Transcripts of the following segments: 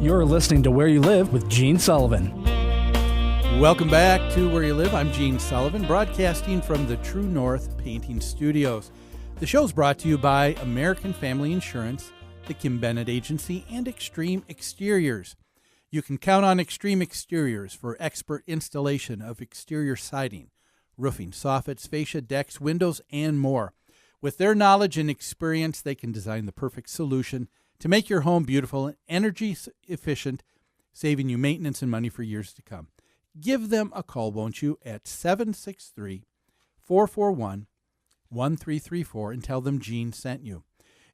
You're listening to Where You Live with Gene Sullivan. Welcome back to Where You Live. I'm Gene Sullivan, broadcasting from the True North Painting Studios. The show's brought to you by American Family Insurance, the Kim Bennett Agency, and Extreme Exteriors. You can count on Extreme Exteriors for expert installation of exterior siding, roofing, soffits, fascia, decks, windows, and more. With their knowledge and experience, they can design the perfect solution to make your home beautiful and energy efficient, saving you maintenance and money for years to come. Give them a call, won't you, at 763-441-1334 and tell them Gene sent you.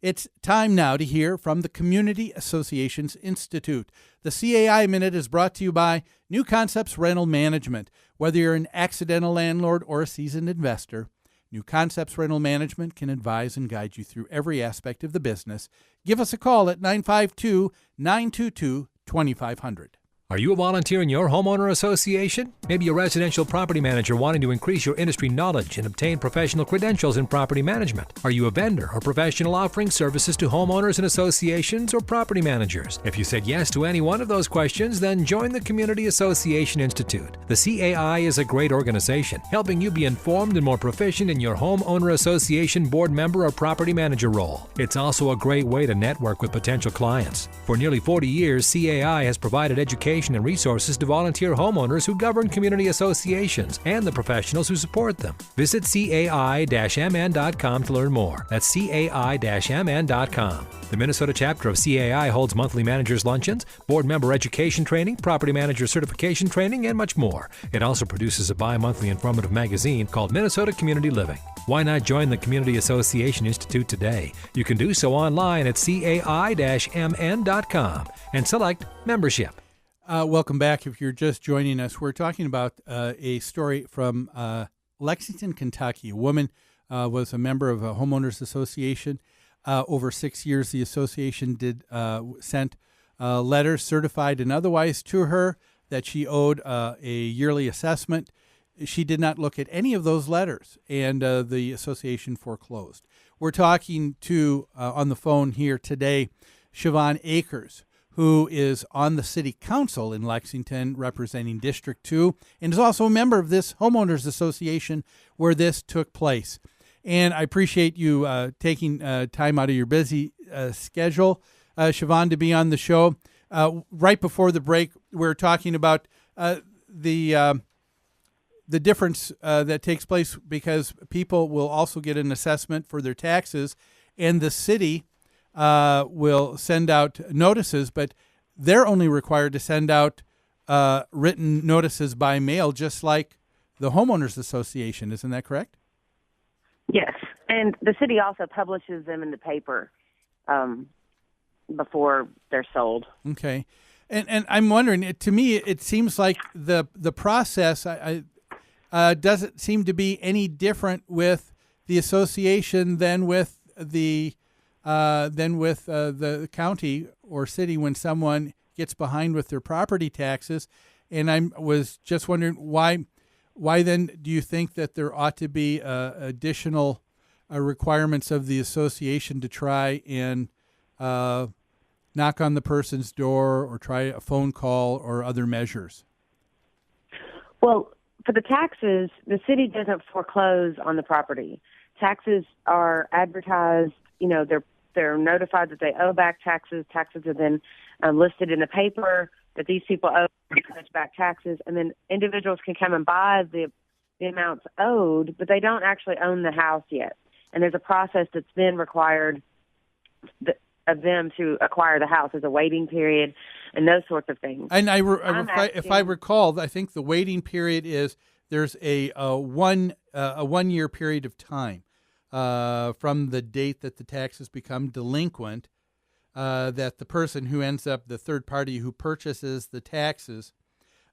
It's time now to hear from the Community Associations Institute. The CAI Minute is brought to you by New Concepts Rental Management. Whether you're an accidental landlord or a seasoned investor, New Concepts Rental Management can advise and guide you through every aspect of the business. Give us a call at 952-922-2500. Are you a volunteer in your homeowner association? Maybe a residential property manager wanting to increase your industry knowledge and obtain professional credentials in property management. Are you a vendor or professional offering services to homeowners and associations or property managers? If you said yes to any one of those questions, then join the Community Association Institute. The CAI is a great organization, helping you be informed and more proficient in your homeowner association board member or property manager role. It's also a great way to network with potential clients. For nearly 40 years, CAI has provided education and resources to volunteer homeowners who govern community associations and the professionals who support them. Visit cai-mn.com to learn more. That's cai-mn.com. The Minnesota chapter of CAI holds monthly managers' luncheons, board member education training, property manager certification training, and much more. It also produces a bi-monthly informative magazine called Minnesota Community Living. Why not join the Community Association Institute today? You can do so online at cai-mn.com and select membership. Welcome back. If you're just joining us, we're talking about a story from Lexington, Kentucky. A woman was a member of a homeowners association. Over 6 years, the association sent letters, certified and otherwise, to her that she owed a yearly assessment. She did not look at any of those letters, and the association foreclosed. We're talking to, on the phone here today, Siobhan Akers, who is on the city council in Lexington representing District 2 and is also a member of this homeowners association where this took place. And I appreciate you taking time out of your busy schedule, Siobhan, to be on the show. Right before the break, we were talking about the difference that takes place because people will also get an assessment for their taxes, and the city will send out notices, but they're only required to send out written notices by mail, just like the homeowners association. Isn't that correct? Yes, and the city also publishes them in the paper before they're sold. Okay, and I'm wondering. To me, it seems like the process doesn't seem to be any different with the association than with the county or city when someone gets behind with their property taxes. And I was just wondering why then do you think that there ought to be additional requirements of the association to try and knock on the person's door or try a phone call or other measures? Well, for the taxes, the city doesn't foreclose on the property. Taxes are advertised. They're notified that they owe back taxes. Taxes are then listed in the paper that these people owe such back taxes, and then individuals can come and buy the amounts owed, but they don't actually own the house yet. And there's a process that's then required of them to acquire the house. There's a waiting period and those sorts of things. And if I recall, I think the waiting period is there's a 1 year period of time from the date that the taxes become delinquent, that the person who ends up, the third party who purchases the taxes,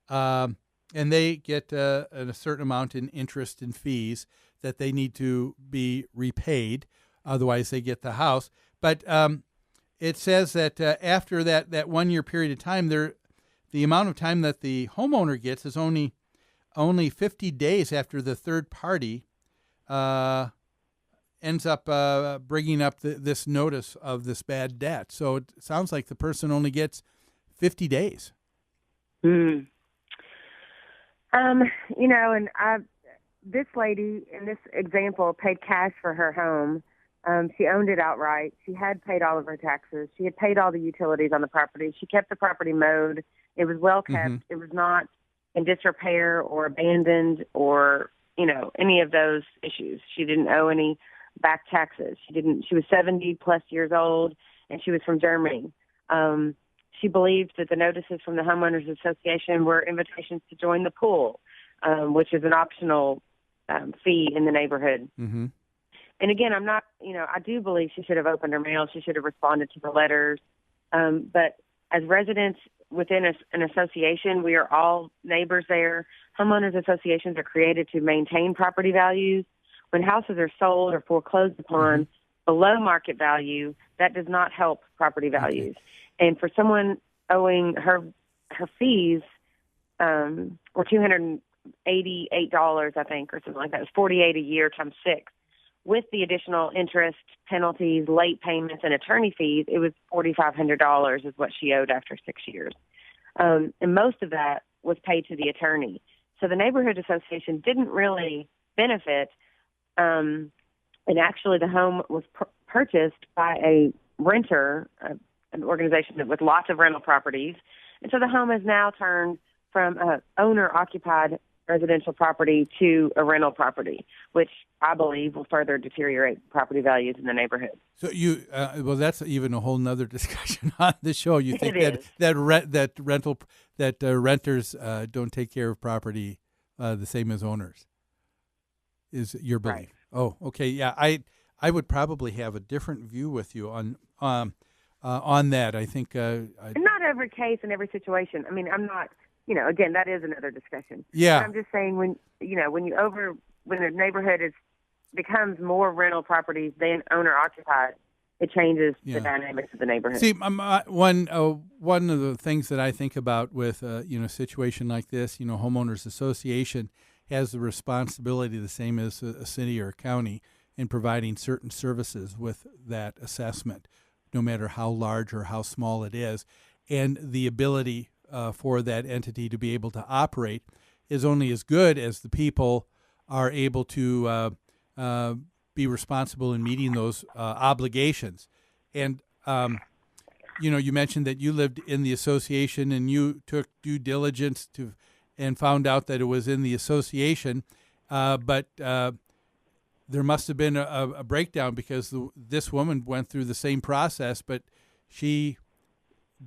and they get a certain amount in interest and fees that they need to be repaid. Otherwise, they get the house. But it says that after that 1 year period of time, the amount of time that the homeowner gets is only 50 days after the third party ends up bringing up this notice of this bad debt. So it sounds like the person only gets 50 days. And this lady in this example paid cash for her home. She owned it outright. She had paid all of her taxes. She had paid all the utilities on the property. She kept the property mowed. It was well kept. Mm-hmm. It was not in disrepair or abandoned or, any of those issues. She didn't owe any back taxes. She was 70 plus years old, and she was from Germany. She believed that the notices from the Homeowners Association were invitations to join the pool, which is an optional fee in the neighborhood. Mm-hmm. And again, I do believe she should have opened her mail. She should have responded to the letters. But as residents within an association, we are all neighbors there. Homeowners associations are created to maintain property values. When houses are sold or foreclosed upon below market value, that does not help property values. Okay. And for someone owing her fees were $288, I think, or something like that. It was $48 a year times 6. With the additional interest, penalties, late payments, and attorney fees, it was $4,500 is what she owed after 6 years. And most of that was paid to the attorney. So the neighborhood association didn't really benefit. And actually, the home was purchased by a renter, an organization with lots of rental properties. And so the home has now turned from an owner-occupied residential property to a rental property, which I believe will further deteriorate property values in the neighborhood. So well, that's even a whole nother discussion on the show. You think that renters don't take care of property the same as owners is your belief? Right. Oh, okay, yeah. I would probably have a different view with you on that. I think not every case and every situation. I mean, I'm not. Again, that is another discussion. Yeah. But I'm just saying when the neighborhood becomes more rental properties than owner occupied, it changes the dynamics of the neighborhood. See, one of the things that I think about with a situation like this, homeowners association has the responsibility the same as a city or a county in providing certain services with that assessment, no matter how large or how small it is, and the ability for that entity to be able to operate is only as good as the people are able to be responsible in meeting those obligations. And, you mentioned that you lived in the association and you took due diligence and found out that it was in the association, but there must have been a breakdown because this woman went through the same process, but she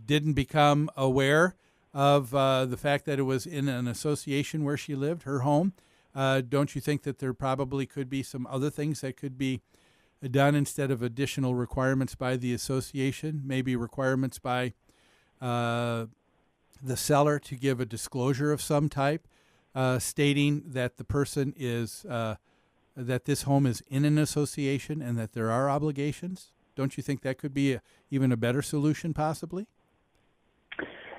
didn't become aware of the fact that it was in an association where she lived, her home. Don't you think that there probably could be some other things that could be done instead of additional requirements by the association, maybe requirements by the seller to give a disclosure of some type, stating that the person is, that this home is in an association and that there are obligations? Don't you think that could be even a better solution possibly?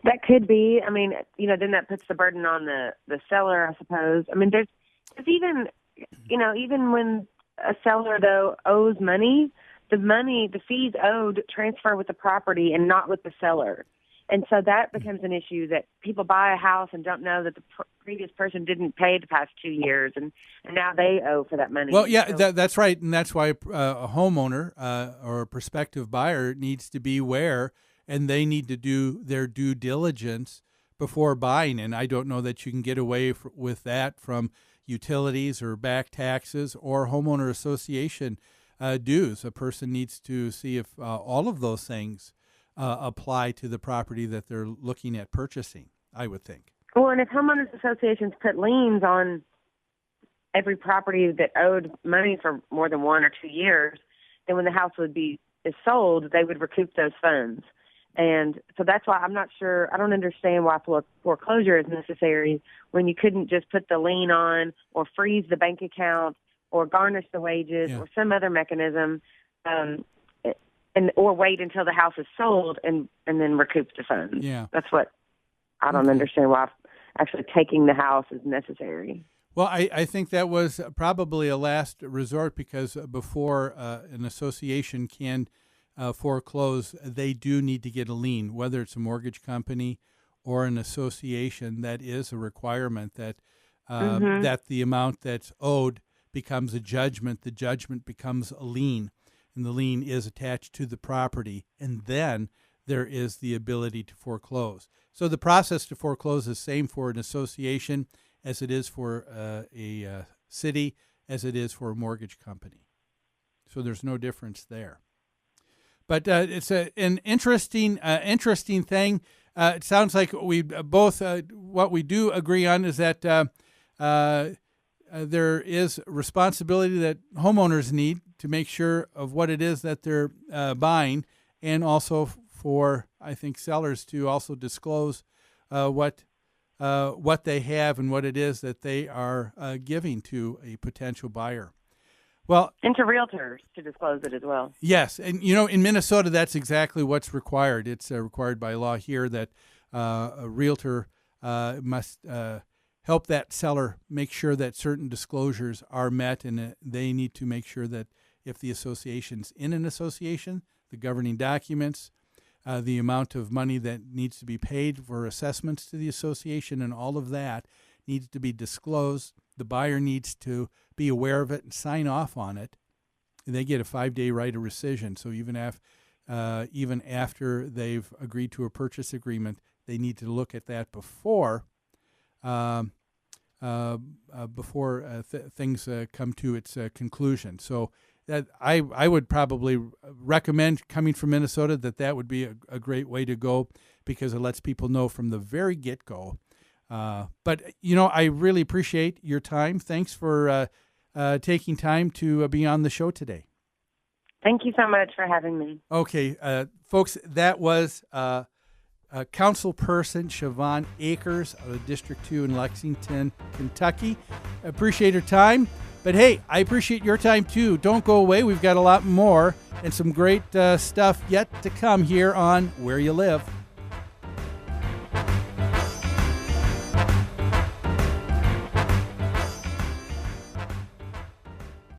That could be. I mean, then that puts the burden on the seller, I suppose. I mean, there's even, even when a seller, though, owes money, the fees owed transfer with the property and not with the seller. And so that becomes an issue that people buy a house and don't know that the previous person didn't pay the past 2 years, and now they owe for that money. Well, yeah, so, that's right. And that's why a homeowner or a prospective buyer needs to be aware, and they need to do their due diligence before buying. And I don't know that you can get away with that from utilities or back taxes or homeowner association dues. A person needs to see if all of those things apply to the property that they're looking at purchasing, I would think. Well, and if homeowners associations put liens on every property that owed money for more than 1 or 2 years, then when the house is sold, they would recoup those funds. And so that's why I'm not sure. I don't understand why foreclosure is necessary when you couldn't just put the lien on or freeze the bank account or garnish the wages or some other mechanism, or wait until the house is sold and then recoup the funds. Yeah. That's what I don't understand why actually taking the house is necessary. Well, I think that was probably a last resort because before an association can foreclose, they do need to get a lien, whether it's a mortgage company or an association. That is a requirement that that the amount that's owed becomes a judgment. The judgment becomes a lien, and the lien is attached to the property, and then there is the ability to foreclose. So the process to foreclose is the same for an association as it is for a city, as it is for a mortgage company. So there's no difference there. But it's an interesting thing. It sounds like we both, what we do agree on is that there is responsibility that homeowners need to make sure of what it is that they're buying, and also for, I think, sellers to also disclose what they have and what it is that they are giving to a potential buyer. Well, and to realtors to disclose it as well. Yes, and in Minnesota, that's exactly what's required. It's required by law here that a realtor must help that seller make sure that certain disclosures are met, and they need to make sure that if the association's in an association, the governing documents, the amount of money that needs to be paid for assessments to the association, and all of that needs to be disclosed. The buyer needs to be aware of it and sign off on it. And they get a 5-day right of rescission. So even after they've agreed to a purchase agreement, they need to look at that before things come to its conclusion. So that I would probably recommend, coming from Minnesota, that would be a great way to go, because it lets people know from the very get-go. But I really appreciate your time. Thanks for taking time to be on the show today. Thank you so much for having me. Okay, folks, that was Councilperson Siobhan Akers of District 2 in Lexington, Kentucky. Appreciate her time. But hey, I appreciate your time too. Don't go away. We've got a lot more and some great stuff yet to come here on Where You Live.